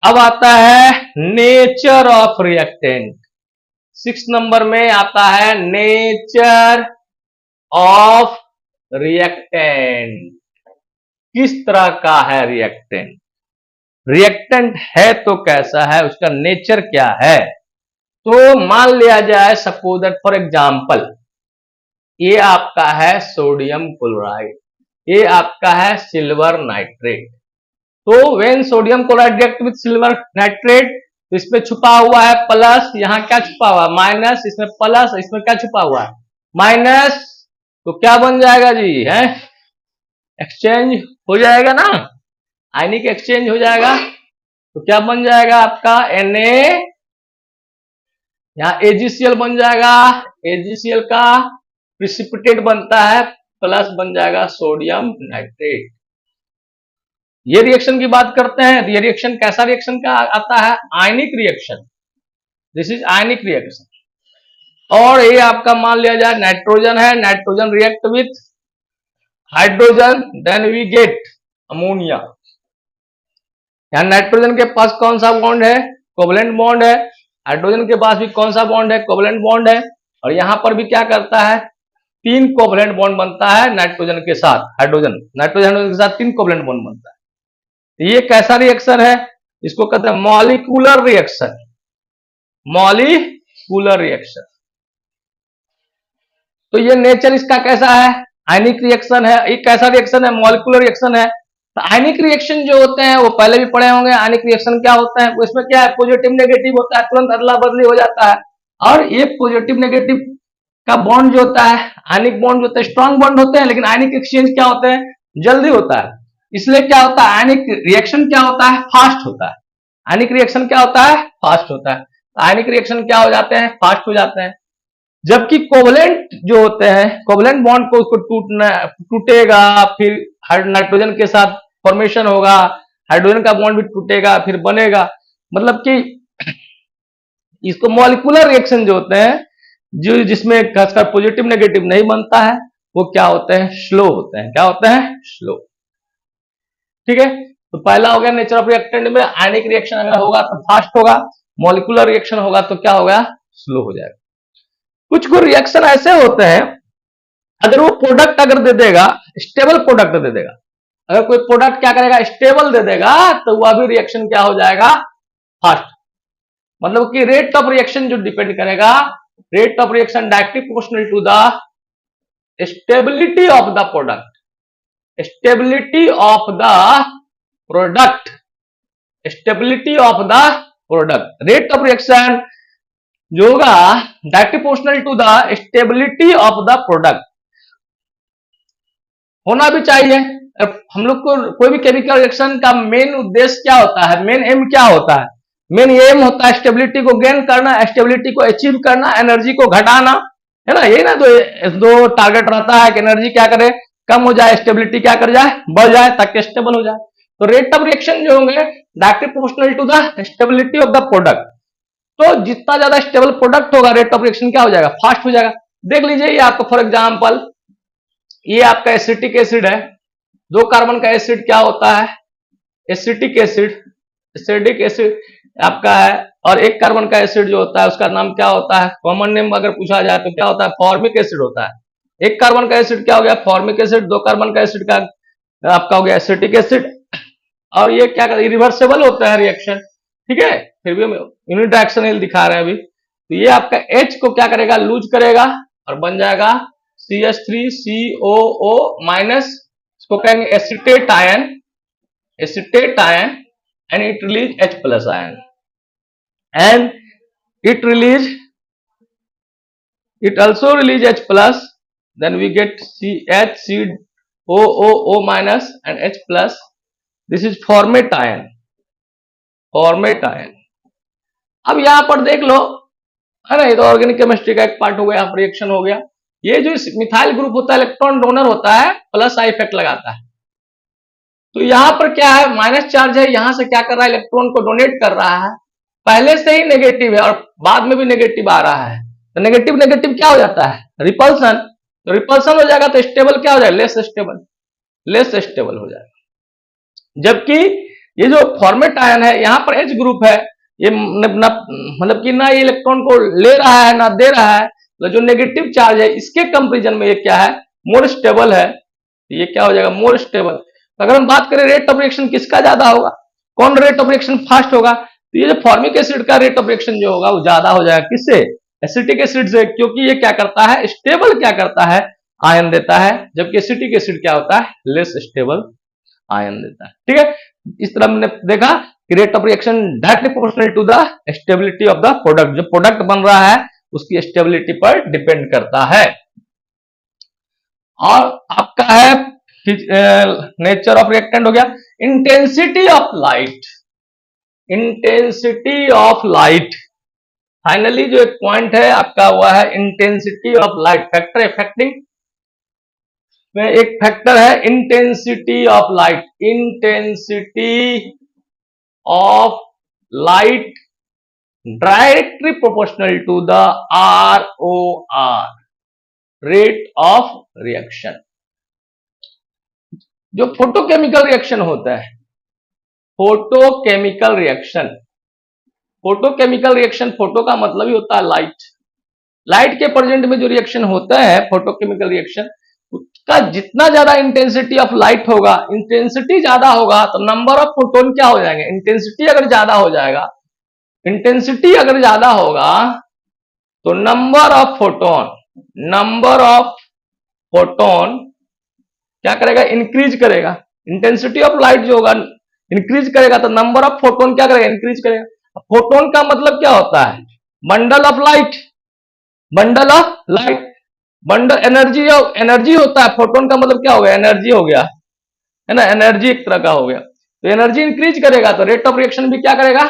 अब आता है नेचर ऑफ रिएक्टेंट। 6 नंबर में आता है नेचर ऑफ रिएक्टेंट। किस तरह का है रिएक्टेंट? रिएक्टेंट है तो कैसा है, उसका नेचर क्या है? तो मान लिया जाए सपोज दैट फॉर एग्जांपल ये आपका है सोडियम क्लोराइड, ये आपका है सिल्वर नाइट्रेट। तो when sodium chloride react with silver nitrate, तो इसमें छुपा हुआ है प्लस, यहां क्या छुपा हुआ है माइनस, इसमें प्लस, इसमें क्या छुपा हुआ है माइनस। तो क्या बन जाएगा जी, है एक्सचेंज हो जाएगा ना, आयनिक एक्सचेंज हो जाएगा। तो क्या बन जाएगा आपका Na, यहां AgCl बन जाएगा, AgCl का प्रिसिपिटेट बनता है, प्लस बन जाएगा सोडियम नाइट्रेट। ये रिएक्शन की बात करते हैं। ये रिएक्शन कैसा रिएक्शन का आता है, ionic reaction. This is ionic reaction. और ये आपका मान लिया जाए नाइट्रोजन है, nitrogen react with hydrogen, then we get ammonia. यहां नाइट्रोजन के पास कौन सा बॉन्ड है, कोवलेंट बॉन्ड है। हाइड्रोजन के पास भी कौन सा बॉन्ड है, कोवलेंट बॉन्ड है। और यहां पर भी क्या करता है, 3 कोवलेंट बॉन्ड बनता है नाइट्रोजन के साथ, हाइड्रोजन नाइट्रोजन के साथ 3 कोवलेंट बॉन्ड बनता है। तो ये कैसा रिएक्शन है, इसको कहते हैं मॉलिक्यूलर रिएक्शन। Molecular reaction. तो ये नेचर इसका कैसा है, आयनिक रिएक्शन है। ये कैसा रिएक्शन है, मॉलिक्यूलर रिएक्शन है। तो आयनिक रिएक्शन जो होते हैं वो पहले भी पढ़े होंगे। आयनिक रिएक्शन क्या होता है, उसमें क्या है, पॉजिटिव नेगेटिव होता है, तुरंत अदला बदली हो जाता है। और ये पॉजिटिव नेगेटिव का बॉन्ड जो होता है, आयनिक बॉन्ड जो होता है, स्ट्रॉन्ग बॉन्ड होते हैं, लेकिन आयनिक एक्सचेंज क्या होते हैं, जल्दी होता है। इसलिए क्या होता है, आयनिक रिएक्शन क्या होता है, फास्ट होता है। आयनिक रिएक्शन क्या होता है, फास्ट होता है। आयनिक रिएक्शन क्या हो जाते हैं, फास्ट हो जाते हैं। जबकि कोवलेंट जो होते हैं, कोवलेंट बॉन्ड को उसको टूटेगा, फिर नाइट्रोजन के साथ फॉर्मेशन होगा, हाइड्रोजन का बॉन्ड भी टूटेगा, फिर बनेगा। मतलब कि इसको मॉलिक्यूलर रिएक्शन जो होते हैं, जो जिसमें खासकर पॉजिटिव नेगेटिव नहीं बनता है, वो क्या होते हैं, स्लो होते हैं। क्या होते हैं, स्लो। ठीक है, तो पहला हो गया नेचर ऑफ रिएक्टेंट में आयनिक रिएक्शन अगर होगा तो फास्ट होगा, मॉलिक्यूलर रिएक्शन होगा तो क्या होगा, स्लो हो जाएगा। कुछ रिएक्शन ऐसे होते हैं, अगर वो प्रोडक्ट अगर दे देगा, स्टेबल प्रोडक्ट दे देगा, अगर कोई प्रोडक्ट क्या करेगा, स्टेबल दे देगा, तो वह भी रिएक्शन क्या हो जाएगा, फास्ट। मतलब कि रेट ऑफ रिएक्शन जो डिपेंड करेगा, rate of reaction directly proportional to the stability of the product, stability of the product, stability of the product. Rate of reaction जो होगा directly proportional to the stability of the product होना भी चाहिए। हम लोग को कोई भी केमिकल रिएक्शन का मेन उद्देश्य क्या होता है, मेन एम क्या होता है? मेन एम होता है स्टेबिलिटी को गेन करना, स्टेबिलिटी को अचीव करना, एनर्जी को घटाना, है ना? यही ना दो टारगेट रहता है कि एनर्जी क्या करे, कम हो जाए, स्टेबिलिटी क्या कर जाए, बढ़ जाए, ताकि स्टेबल हो जाए। तो रेट ऑफ रिएक्शन जो होंगे directly proportional to the stability of the product. तो जितना ज्यादा स्टेबल प्रोडक्ट होगा, रेट ऑफ रिएक्शन क्या हो जाएगा, फास्ट हो जाएगा। देख लीजिए ये आपको फॉर एग्जांपल, ये आपका एसिटिक एसिड है, 2 कार्बन का एसिड क्या होता है, एसिटिक एसिड, एसिडिक एसिड आपका है, और 1 कार्बन का एसिड जो होता है उसका नाम क्या होता है, कॉमन नेम अगर पूछा जाए तो क्या होता है, फॉर्मिक एसिड होता है। 1 कार्बन का एसिड क्या हो गया, फॉर्मिक एसिड, 2 कार्बन का एसिड का आपका हो गया एसिटिक एसिड। और ये क्या करता है, रिवर्सेबल होता है रिएक्शन, ठीक है, फिर भी हम यूनिट रिएक्शन दिखा रहे हैं अभी। तो ये आपका H को क्या करेगा, लूज करेगा और बन जाएगा CH3COO माइनस, इसको कहेंगे acetate ion, acetate ion, and it release H plus ion, and it also release H plus, then we get CHCOO minus and H plus. This is formate ion, formate ion। अब यहां पर देख लो, है ना, ये तो ऑर्गेनिक केमिस्ट्री का एक पार्ट हो गया, रिएक्शन हो गया। ये जो मिथाइल ग्रुप होता है, इलेक्ट्रॉन डोनर होता है, प्लस आई इफेक्ट लगाता है। तो यहां पर क्या है, माइनस चार्ज है, यहां से क्या कर रहा है, इलेक्ट्रॉन को डोनेट कर रहा है, पहले से ही नेगेटिव है और बाद में भी नेगेटिव आ रहा है। तो नेगेटिव नेगेटिव क्या हो जाता है, रिपल्सन। तो रिपल्सन हो जाएगा तो स्टेबल क्या हो जाएगा, लेस स्टेबल, लेस स्टेबल हो जाएगा। जबकि ये जो फॉर्मेट आयन है, यहां पर H ग्रुप है, ये मतलब कि ना ये इलेक्ट्रॉन को ले रहा है ना दे रहा है, तो जो नेगेटिव चार्ज है इसके कंपेरिजन में ये क्या है, मोर स्टेबल है। ये क्या हो जाएगा, मोर स्टेबल। तो अगर हम बात करें रेट ऑफ रिएक्शन किसका ज्यादा होगा, कौन रेट ऑफ रिएक्शन फास्ट होगा, तो ये जो फॉर्मिक एसिड का रेट ऑफ रिएक्शन जो होगा वो ज्यादा हो जाएगा, किससे, एसिटिक एसिड से, क्योंकि ये क्या करता है, स्टेबल क्या करता है, आयन देता है, जबकि एसिटिक एसिड क्या होता है, लेस स्टेबल आयन देता है। ठीक है, इस तरह हमने देखा कि rate of reaction directly proportional to the stability of the product, जो प्रोडक्ट बन रहा है उसकी स्टेबिलिटी पर डिपेंड करता है। और आपका है नेचर ऑफ रिएक्टेंट हो गया, intensity of light, intensity of light. Finally जो एक पॉइंट है आपका हुआ है intensity of light, factor effecting में एक फैक्टर है intensity of light, intensity of light directly proportional to the ROR, rate of reaction. जो फोटोकेमिकल रिएक्शन होता है, photochemical reaction, photochemical reaction, photo का मतलब ही होता है लाइट, लाइट के प्रेजेंट में जो रिएक्शन होता है फोटोकेमिकल रिएक्शन, उसका जितना ज्यादा इंटेंसिटी ऑफ लाइट होगा, इंटेंसिटी ज्यादा होगा तो नंबर ऑफ फोटोन क्या हो जाएंगे, इंटेंसिटी अगर ज्यादा हो जाएगा, इंटेंसिटी अगर ज्यादा होगा तो number of photon, number of photon क्या करेगा, इंक्रीज करेगा। इंटेंसिटी ऑफ लाइट जो होगा इंक्रीज करेगा तो नंबर ऑफ फोटोन क्या करेगा, इंक्रीज करेगा। फोटोन का मतलब क्या होता है, bundle of light, bundle of light, bundle energy, energy होता है। फोटोन का मतलब क्या हो गया, एनर्जी हो गया, है ना, एनर्जी एक तरह का हो गया। तो एनर्जी इंक्रीज करेगा तो रेट ऑफ रिएक्शन भी क्या करेगा,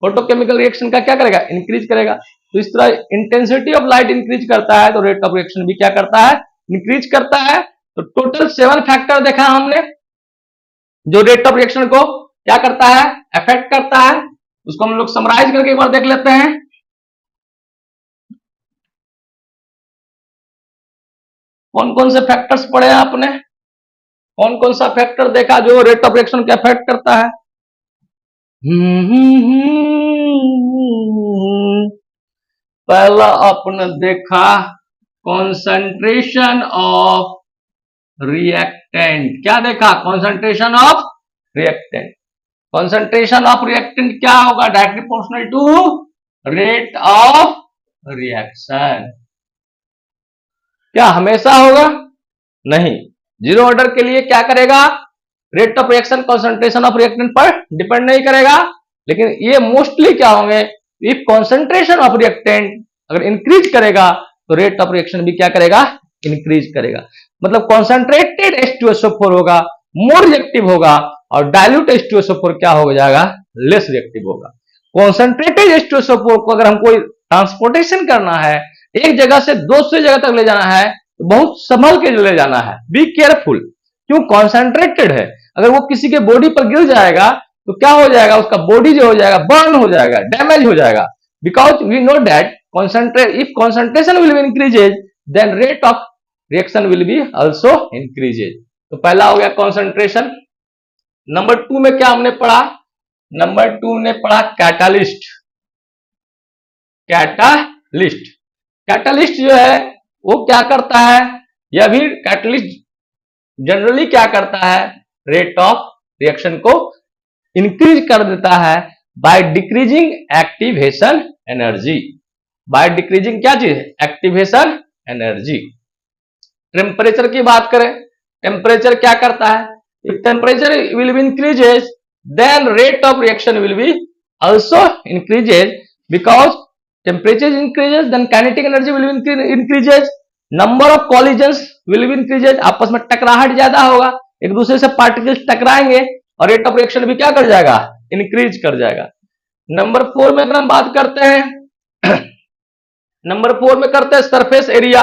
फोटोकेमिकल रिएक्शन का क्या करेगा, इंक्रीज करेगा। तो इस तरह इंटेंसिटी ऑफ लाइट इंक्रीज करता है तो रेट ऑफ रिएक्शन भी क्या करता है, इंक्रीज करता है। तो टोटल 7 फैक्टर देखा हमने जो रेट ऑफ रिएक्शन को क्या करता है, अफेक्ट करता है। उसको हम लोग समराइज करके एक बार देख लेते हैं। कौन कौन से फैक्टर्स पढ़े हैं आपने, कौन कौन सा फैक्टर देखा जो रेट ऑफ रिएक्शन को अफेक्ट करता है। पहला आपने देखा कॉन्सेंट्रेशन ऑफ रिएक्टेंट, क्या देखा, concentration of reactant. Concentration of reactant क्या होगा, directly proportional to rate of reaction. क्या हमेशा होगा? नहीं। जीरो ऑर्डर के लिए क्या करेगा? Rate of reaction concentration of reactant पर डिपेंड नहीं करेगा, लेकिन ये मोस्टली क्या होंगे? इफ कॉन्सेंट्रेशन ऑफ रिएक्टेंट अगर इंक्रीज करेगा तो रेट ऑफ रिएक्शन भी क्या करेगा? इंक्रीज करेगा। मतलब कॉन्सेंट्रेटेड H2SO4 होगा, मोर रिएक्टिव होगा, और डायल्यूट H2SO4 क्या हो जाएगा? लेस रिएक्टिव होगा। कॉन्सेंट्रेटेड H2SO4 को अगर हमको ट्रांसपोर्टेशन करना है, एक जगह से दूसरी जगह तक ले जाना है, तो बहुत संभल के ले जाना है, बी केयरफुल। क्यों? कॉन्सेंट्रेटेड है। अगर वो किसी के बॉडी पर गिर जाएगा तो क्या हो जाएगा? उसका बॉडी जो हो जाएगा बर्न हो जाएगा, डैमेज हो जाएगा। Because we know that if concentration will be increases then rate of reaction will be also increases. तो पहला हो गया कॉन्सेंट्रेशन। नंबर 2 में क्या हमने पढ़ा? नंबर 2 ने पढ़ा कैटालिस्ट। कैटालिस्ट कैटालिस्ट जो है वो क्या करता है? यह भी कैटालिस्ट जनरली क्या करता है? रेट ऑफ रिएक्शन को इंक्रीज कर देता है by decreasing activation energy. By decreasing क्या चीज? Activation energy. टेम्परेचर की बात करें, टेम्परेचर क्या करता है? If temperature will be increases then rate of reaction will be also increases. Because temperature increases then kinetic energy will be increases, number of collisions will be increases. आपस में टकराहट ज्यादा होगा, एक दूसरे से पार्टिकल्स टकराएंगे और रेट ऑफ रिएक्शन भी क्या कर जाएगा? इंक्रीज कर जाएगा। नंबर 4 में अगर हम बात करते हैं नंबर 4 में करते हैं surface area.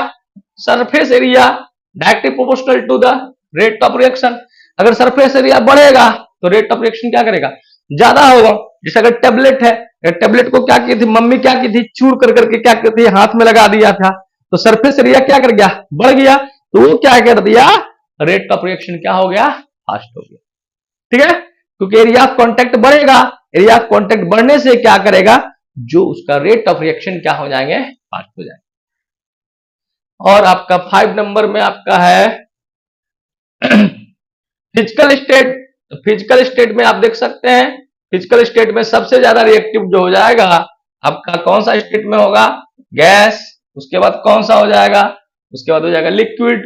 Surface area directly proportional to the rate of reaction. अगर सरफेस एरिया बढ़ेगा तो रेट ऑफ रिएक्शन क्या करेगा? ज्यादा होगा। जैसे अगर टेबलेट है, टेबलेट को क्या की थी मम्मी? क्या की थी? चूर कर करके क्या की थी? हाथ में लगा दिया था, तो सरफेस एरिया क्या कर गया? बढ़ गया। तो वो क्या कर दिया? रेट ऑफ रिएक्शन क्या हो गया? फास्ट हो गया। ठीक है, क्योंकि एरिया ऑफ कांटेक्ट बढ़ेगा। एरिया ऑफ कांटेक्ट बढ़ने से क्या करेगा? जो उसका रेट ऑफ रिएक्शन क्या हो जाएंगे? फास्ट हो जाएंगे। और आपका 5 नंबर में आपका है फिजिकल स्टेट। फिजिकल स्टेट में आप देख सकते हैं, फिजिकल स्टेट में सबसे ज्यादा रिएक्टिव जो हो जाएगा आपका कौन सा स्टेट में होगा? गैस। उसके बाद कौन सा हो जाएगा? उसके बाद हो जाएगा लिक्विड।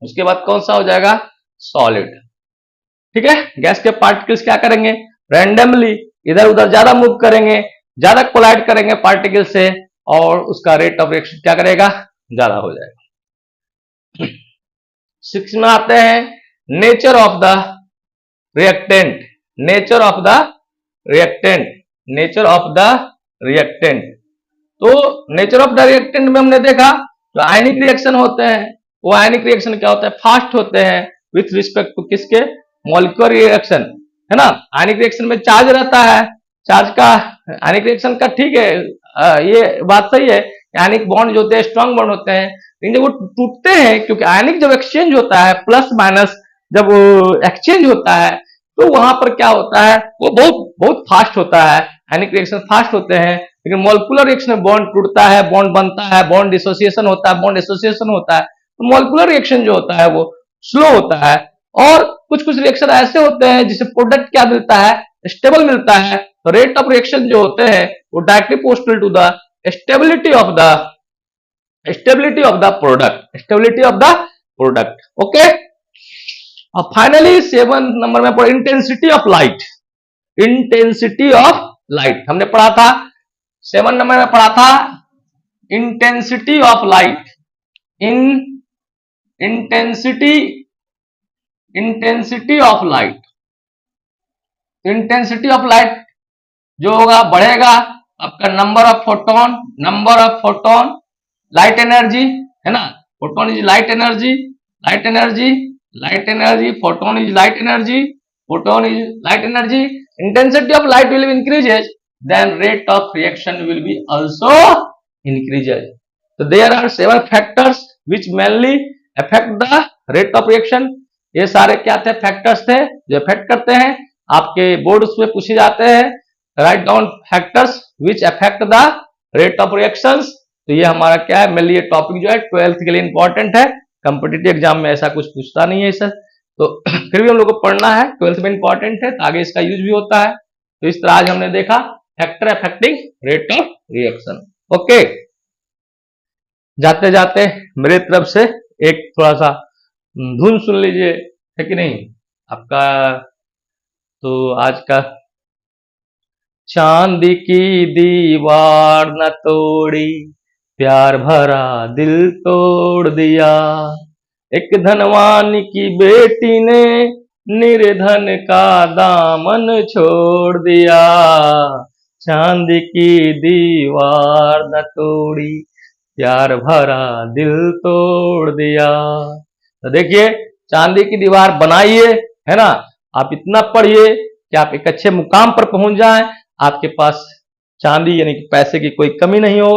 उसके बाद कौन सा हो जाएगा? सॉलिड। ठीक है, गैस के पार्टिकल्स क्या करेंगे? रैंडमली इधर उधर ज्यादा मूव करेंगे, ज्यादा कोलाइड करेंगे पार्टिकल से, और उसका रेट ऑफ रिएक्शन क्या करेगा? ज्यादा हो जाएगा। 6 में आते हैं nature of the reactant. Nature of the reactant. Nature of the reactant. तो नेचर ऑफ द रिएक्टेंट में हमने देखा जो आयनिक रिएक्शन होते हैं, वो आयनिक रिएक्शन क्या होता है? फास्ट होते हैं विथ रिस्पेक्ट टू किसके? मॉलिक्यूलर रिएक्शन, है ना। आयनिक रिएक्शन में चार्ज रहता है, चार्ज का आयनिक रिएक्शन का ठीक है, ये बात सही है। आयनिक बॉन्ड जो होते हैं स्ट्रॉन्ग बॉन्ड होते हैं, लेकिन जब वो टूटते हैं, क्योंकि आयनिक जब एक्सचेंज होता है प्लस माइनस जब एक्सचेंज होता है तो वहां पर क्या होता है? वो बहुत बहुत फास्ट होता है। आयनिक रिएक्शन फास्ट होते हैं, लेकिन मॉलिक्यूलर रिएक्शन में बॉन्ड टूटता है, बॉन्ड बनता है, बॉन्ड डिसोसिएशन होता है, बॉन्ड एसोसिएशन होता है। तो मॉलिक्यूलर रिएक्शन जो होता है वो स्लो होता है। और कुछ कुछ रिएक्शन ऐसे होते हैं जिससे प्रोडक्ट क्या मिलता है? स्टेबल मिलता है। तो रेट ऑफ रिएक्शन जो होते हैं वो directly proportional to the stability of the product. Stability of the product. Okay, और फाइनली 7 नंबर में पढ़ा intensity of light. Intensity of light हमने पढ़ा था, 7 नंबर में पढ़ा था intensity of light. Intensity of light. Intensity of light जो होगा बढ़ेगा आपका number of photon, light energy, है ना। Photon is light energy, photon is light energy. Intensity of light will be increases then rate of reaction will be also increases. तो there are 7 factors which mainly affect the rate of reaction. ये सारे क्या थे? Factors थे जो effect करते हैं। आपके बोर्ड में पूछे जाते हैं, write down factors which affect the rate of reactions. तो ये हमारा क्या है? मेनली ये टॉपिक जो है 12th के लिए इंपॉर्टेंट है। कॉम्पिटिटिव एग्जाम में ऐसा कुछ पूछता नहीं है सर, तो फिर भी हम लोग को पढ़ना है, 12th में इंपॉर्टेंट है, तो आगे इसका यूज भी होता है। तो इस तरह आज हमने देखा factor affecting rate of reaction. Okay, जाते जाते मेरे तरफ से एक थोड़ा सा धुन सुन लीजिए, है कि नहीं आपका। तो आज का, चांद की दीवार न तोड़ी, प्यार भरा दिल तोड़ दिया, एक धनवान की बेटी ने निर्धन का दामन छोड़ दिया, चांद की दीवार न तोड़ी, प्यार भरा दिल तोड़ दिया। तो देखिए, चांदी की दीवार बनाइए, है ना। आप इतना पढ़िए कि आप एक अच्छे मुकाम पर पहुंच जाएं, आपके पास चांदी यानी कि पैसे की कोई कमी नहीं हो।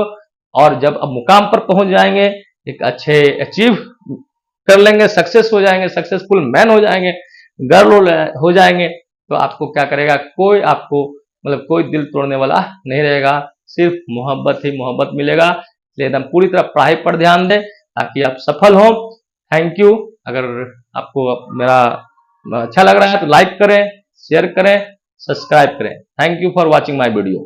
और जब आप मुकाम पर पहुंच जाएंगे, एक अच्छे अचीव कर लेंगे, सक्सेस हो जाएंगे, सक्सेसफुल मैन हो जाएंगे, गर्ल हो जाएंगे, तो आपको क्या करेगा, कोई आपको मतलब कोई दिल तोड़ने वाला नहीं रहेगा, सिर्फ मोहब्बत ही मोहब्बत मिलेगा। इसलिए एकदम पूरी तरह पढ़ाई पर ध्यान दें ताकि आप सफल हो। Thank you. अगर आपको मेरा अच्छा लग रहा है तो लाइक करें, शेयर करें, सब्सक्राइब करें। Thank you for watching my video.